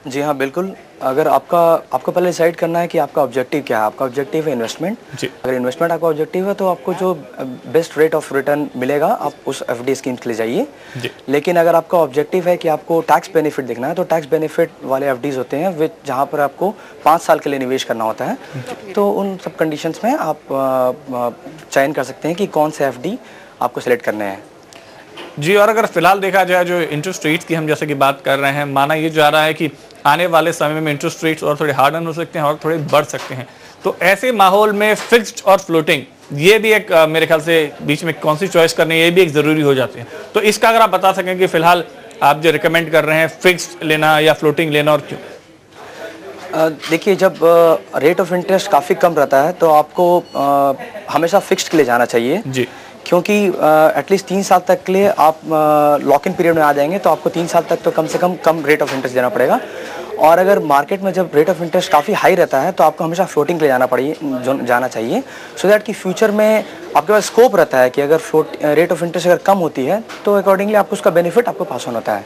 जी हाँ, बिल्कुल। अगर आपको पहले डिसाइड करना है कि आपका ऑब्जेक्टिव क्या है। आपका ऑब्जेक्टिव है इन्वेस्टमेंट। जी। अगर इन्वेस्टमेंट आपका ऑब्जेक्टिव है तो आपको जो बेस्ट रेट ऑफ रिटर्न मिलेगा आप उस एफडी स्कीम के लिए जाइए। जी। लेकिन अगर आपका ऑब्जेक्टिव है कि आपको टैक्स बेनिफिट देखना है तो टैक्स बेनिफिट वाले एफडीज होते हैं विच जहाँ पर आपको 5 साल के लिए निवेश करना होता है। तो उन सब कंडीशंस में आप चयन कर सकते हैं कि कौन से एफडी आपको सेलेक्ट करने हैं। जी, और अगर फिलहाल देखा जाए जो इंटरेस्ट रेट्स की हम जैसे कि बात कर रहे हैं, माना ये जा रहा है कि आने वाले समय में इंटरेस्ट रेट्स और थोड़े हार्डन हो सकते हैं और थोड़े बढ़ सकते हैं, तो ऐसे माहौल में फिक्स्ड और फ्लोटिंग ये भी एक मेरे ख्याल से बीच में कौन सी चॉइस करनी है ये भी एक ज़रूरी हो जाती है। तो इसका अगर आप बता सकें कि फिलहाल आप जो रिकमेंड कर रहे हैं फिक्स्ड लेना या फ्लोटिंग लेना और क्यों? देखिए, जब रेट ऑफ इंटरेस्ट काफ़ी कम रहता है तो आपको हमेशा फिक्स्ड के लिए जाना चाहिए। जी। क्योंकि एटलीस्ट 3 साल तक के लिए आप लॉक इन पीरियड में आ जाएंगे तो आपको 3 साल तक तो कम से कम रेट ऑफ इंटरेस्ट देना पड़ेगा। और अगर मार्केट में जब रेट ऑफ इंटरेस्ट काफ़ी हाई रहता है तो आपको हमेशा फ्लोटिंग के लिए जाना चाहिए सो दैट कि फ्यूचर में आपके पास स्कोप रहता है कि अगर रेट ऑफ इंटरेस्ट अगर कम होती है तो अकॉर्डिंगली आपको उसका बेनिफिट आपको पास ऑन होता है।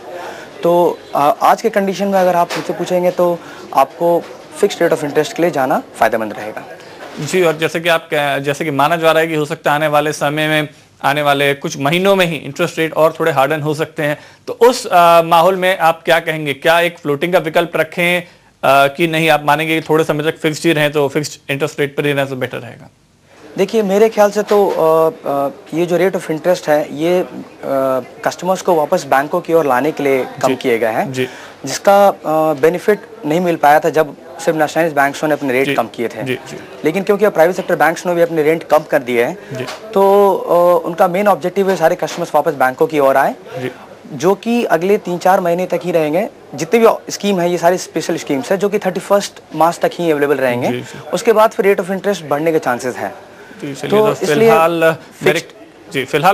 तो आज के कंडीशन में अगर आप मुझसे पूछेंगे तो आपको फिक्स्ड रेट ऑफ इंटरेस्ट के लिए जाना फ़ायदेमंद रहेगा। जी, और जैसे कि माना जा रहा है कि हो सकता है आने वाले समय में आने वाले कुछ महीनों में ही इंटरेस्ट रेट और थोड़े हार्डन हो सकते हैं, तो उस माहौल में आप क्या कहेंगे? क्या एक फ्लोटिंग का विकल्प रखें कि नहीं आप मानेंगे कि थोड़े समय तक फिक्स्ड ही रहें तो फिक्स्ड इंटरेस्ट रेट पर ही रहना तो बेटर रहेगा? देखिए, मेरे ख्याल से तो ये जो रेट ऑफ इंटरेस्ट है ये कस्टमर्स को वापस बैंकों की ओर लाने के लिए कम किए गए हैं, जिसका बेनिफिट नहीं मिल पाया था जब सिर्फ नेशनलाइज्ड बैंक्स ने अपने रेट कम किए थे। लेकिन क्योंकि अब प्राइवेट सेक्टर बैंक्स ने भी अपने रेट कम कर दिए हैं तो उनका मेन ऑब्जेक्टिव है सारे कस्टमर्स वापस बैंकों की ओर आए, जो कि अगले 3-4 महीने तक ही रहेंगे। जितने भी स्कीम है ये सारी स्पेशल स्कीम्स है जो कि 31 मार्च तक ही अवेलेबल रहेंगे। उसके बाद फिर रेट ऑफ इंटरेस्ट बढ़ने के चांसेस हैं। तो फिलहाल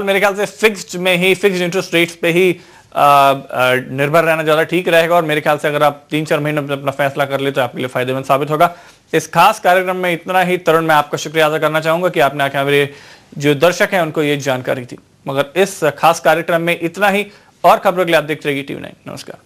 मेरे ख्याल से फिक्स्ड इंटरेस्ट रेट्स पे ही निर्भर रहना ज़्यादा ठीक रहेगा, और मेरे ख्याल से अगर आप 3-4 महीने में अपना फैसला कर ले तो आपके लिए फायदेमंद साबित होगा। इस खास कार्यक्रम में इतना ही। तरुण, मैं आपका शुक्रिया अदा करना चाहूंगा कि आपने आके मेरे जो दर्शक हैं उनको ये जानकारी दी। मगर इस खास कार्यक्रम में इतना ही, और खबरों के लिए आप देखते रहिए TV9। नमस्कार।